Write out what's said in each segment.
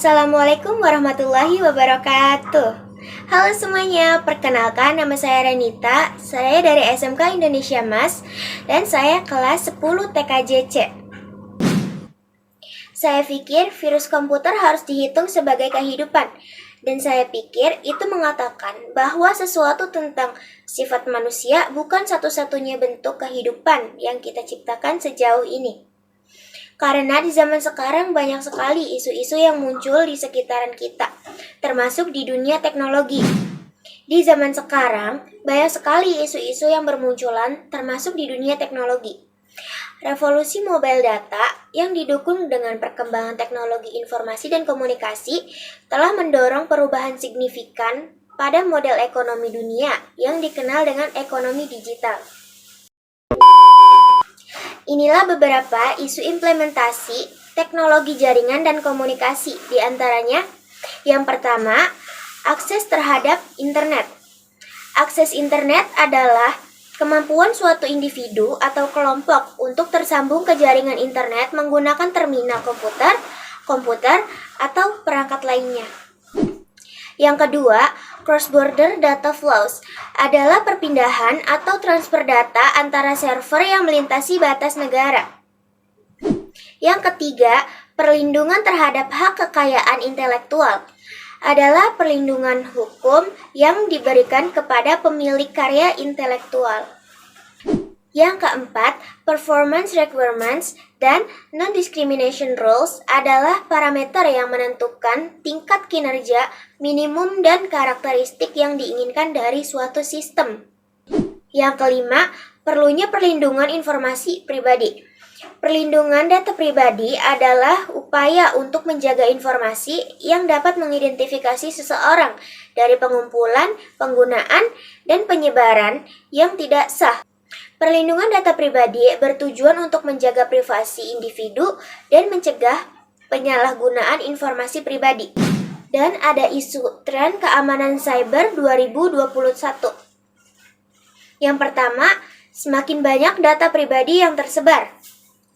Assalamualaikum warahmatullahi wabarakatuh. Halo semuanya, perkenalkan nama saya Renita. Saya dari SMK Indonesia Mas dan saya kelas 10 TKJC. Saya pikir virus komputer harus dihitung sebagai kehidupan. Dan saya pikir itu mengatakan bahwa sesuatu tentang sifat manusia bukan satu-satunya bentuk kehidupan yang kita ciptakan sejauh ini. Karena di zaman sekarang banyak sekali isu-isu yang muncul di sekitaran kita, termasuk di dunia teknologi. Di zaman sekarang, banyak sekali isu-isu yang bermunculan, termasuk di dunia teknologi. Revolusi mobile data yang didukung dengan perkembangan teknologi informasi dan komunikasi telah mendorong perubahan signifikan pada model ekonomi dunia yang dikenal dengan ekonomi digital. Inilah beberapa isu implementasi teknologi jaringan dan komunikasi, di antaranya yang pertama, akses terhadap internet. Akses internet adalah kemampuan suatu individu atau kelompok untuk tersambung ke jaringan internet menggunakan terminal komputer, atau perangkat lainnya. Yang kedua, cross-border data flows adalah perpindahan atau transfer data antara server yang melintasi batas negara. Yang ketiga, perlindungan terhadap hak kekayaan intelektual adalah perlindungan hukum yang diberikan kepada pemilik karya intelektual. Yang keempat, performance requirements dan non-discrimination rules adalah parameter yang menentukan tingkat kinerja minimum dan karakteristik yang diinginkan dari suatu sistem. Yang kelima, perlunya perlindungan informasi pribadi. Perlindungan data pribadi adalah upaya untuk menjaga informasi yang dapat mengidentifikasi seseorang dari pengumpulan, penggunaan, dan penyebaran yang tidak sah. Perlindungan data pribadi bertujuan untuk menjaga privasi individu dan mencegah penyalahgunaan informasi pribadi. Dan ada isu tren keamanan cyber 2021. Yang pertama, semakin banyak data pribadi yang tersebar.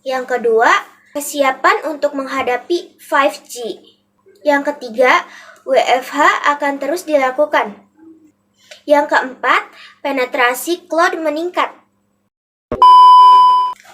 Yang kedua, kesiapan untuk menghadapi 5G. Yang ketiga, WFH akan terus dilakukan. Yang keempat, penetrasi cloud meningkat.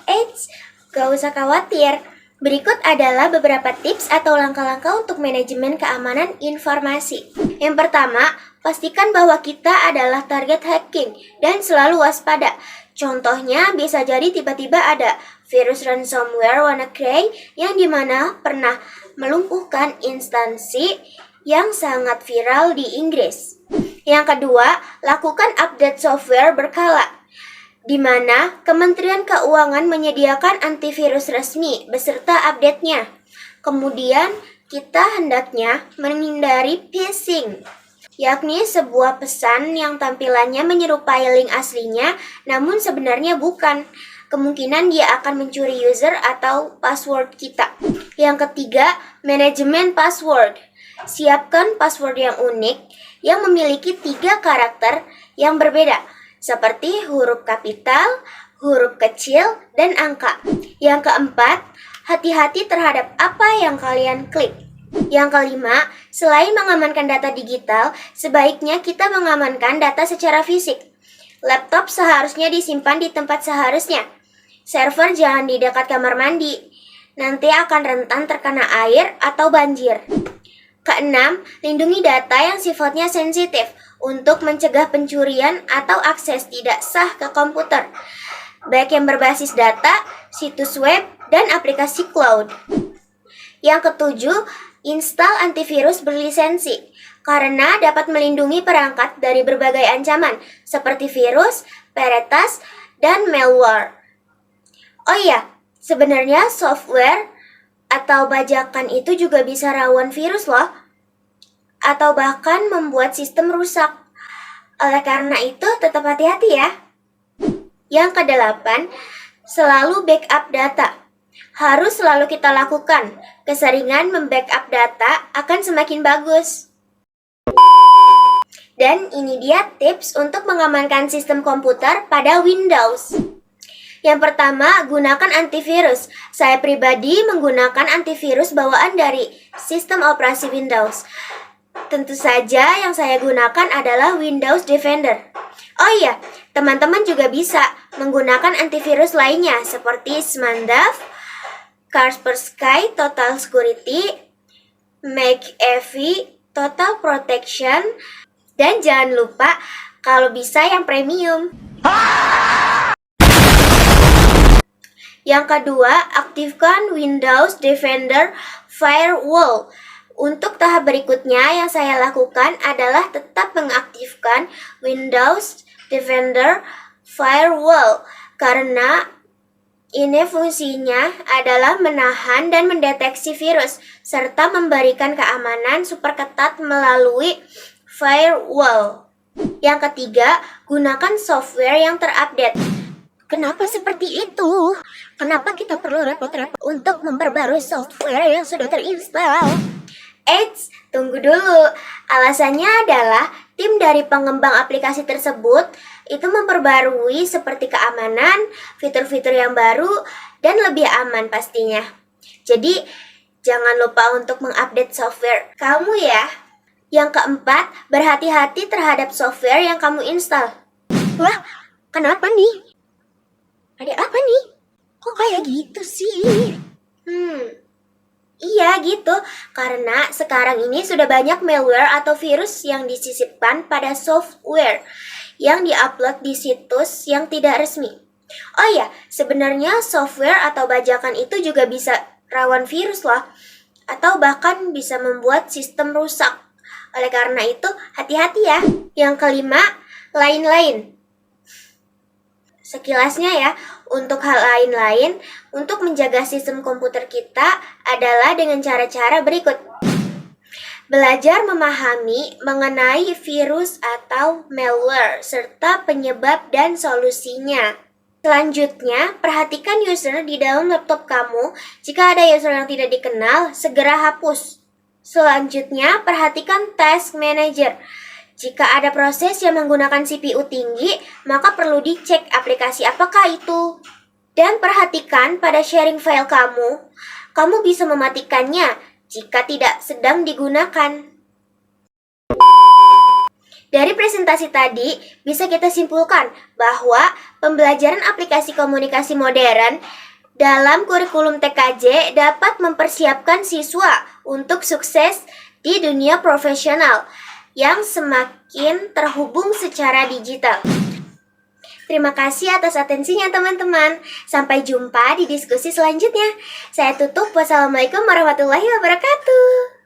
Eits, gak usah khawatir. Berikut adalah beberapa tips atau langkah-langkah untuk manajemen keamanan informasi. Yang pertama, pastikan bahwa kita adalah target hacking dan selalu waspada. Contohnya, bisa jadi tiba-tiba ada virus ransomware WannaCry yang dimana pernah melumpuhkan instansi yang sangat viral di Inggris. Yang kedua, lakukan update software berkala, di mana Kementerian Keuangan menyediakan antivirus resmi beserta update-nya. Kemudian, kita hendaknya menghindari phishing, yakni sebuah pesan yang tampilannya menyerupai link aslinya, namun sebenarnya bukan. Kemungkinan dia akan mencuri user atau password kita. Yang ketiga, manajemen password. Siapkan password yang unik yang memiliki 3 karakter yang berbeda, seperti huruf kapital, huruf kecil, dan angka. Yang keempat, hati-hati terhadap apa yang kalian klik. Yang kelima, selain mengamankan data digital, sebaiknya kita mengamankan data secara fisik. Laptop seharusnya disimpan di tempat seharusnya. Server jangan di dekat kamar mandi, nanti akan rentan terkena air atau banjir. Keenam, lindungi data yang sifatnya sensitif untuk mencegah pencurian atau akses tidak sah ke komputer, baik yang berbasis data, situs web, dan aplikasi cloud. Yang ketujuh, install antivirus berlisensi, karena dapat melindungi perangkat dari berbagai ancaman, seperti virus, peretas, dan malware. Oh iya, sebenarnya software atau bajakan itu juga bisa rawan virus loh, atau bahkan membuat sistem rusak. Oleh karena itu, tetap hati-hati ya. Yang kedelapan, selalu backup data. Harus selalu kita lakukan. Keseringan membackup data akan semakin bagus. Dan ini dia tips untuk mengamankan sistem komputer pada Windows. Yang pertama, gunakan antivirus. Saya pribadi menggunakan antivirus bawaan dari sistem operasi Windows. Tentu saja yang saya gunakan adalah Windows Defender. Oh iya, teman-teman juga bisa menggunakan antivirus lainnya seperti Symantec, Kaspersky Total Security, McAfee Total Protection, dan jangan lupa kalau bisa yang premium. Yang kedua, aktifkan Windows Defender Firewall. Untuk tahap berikutnya yang saya lakukan adalah tetap mengaktifkan Windows Defender Firewall karena ini fungsinya adalah menahan dan mendeteksi virus serta memberikan keamanan super ketat melalui firewall. Yang ketiga, gunakan software yang terupdate. Kenapa seperti itu? Kenapa kita perlu repot-repot untuk memperbarui software yang sudah terinstall? Eits, tunggu dulu. Alasannya adalah tim dari pengembang aplikasi tersebut itu memperbarui seperti keamanan, fitur-fitur yang baru, dan lebih aman pastinya. Jadi, jangan lupa untuk mengupdate software kamu ya. Yang keempat, berhati-hati terhadap software yang kamu install. Wah, kenapa nih? Ada apa nih? Kok kayak gitu sih? Iya gitu, karena sekarang ini sudah banyak malware atau virus yang disisipkan pada software yang diupload di situs yang tidak resmi. Oh iya, sebenarnya software atau bajakan itu juga bisa rawan virus loh, atau bahkan bisa membuat sistem rusak. Oleh karena itu, hati-hati ya. Yang kelima, lain-lain. Sekilasnya ya, untuk hal lain-lain, untuk menjaga sistem komputer kita adalah dengan cara-cara berikut. Belajar memahami mengenai virus atau malware, serta penyebab dan solusinya. Selanjutnya, perhatikan user di dalam laptop kamu. Jika ada user yang tidak dikenal, segera hapus. Selanjutnya, perhatikan task manager. Jika ada proses yang menggunakan CPU tinggi, maka perlu dicek aplikasi apakah itu. Dan perhatikan pada sharing file kamu, kamu bisa mematikannya jika tidak sedang digunakan. Dari presentasi tadi, bisa kita simpulkan bahwa pembelajaran aplikasi komunikasi modern dalam kurikulum TKJ dapat mempersiapkan siswa untuk sukses di dunia profesional yang semakin terhubung secara digital. Terima kasih atas atensinya teman-teman. Sampai jumpa di diskusi selanjutnya. Saya tutup. Wassalamualaikum warahmatullahi wabarakatuh.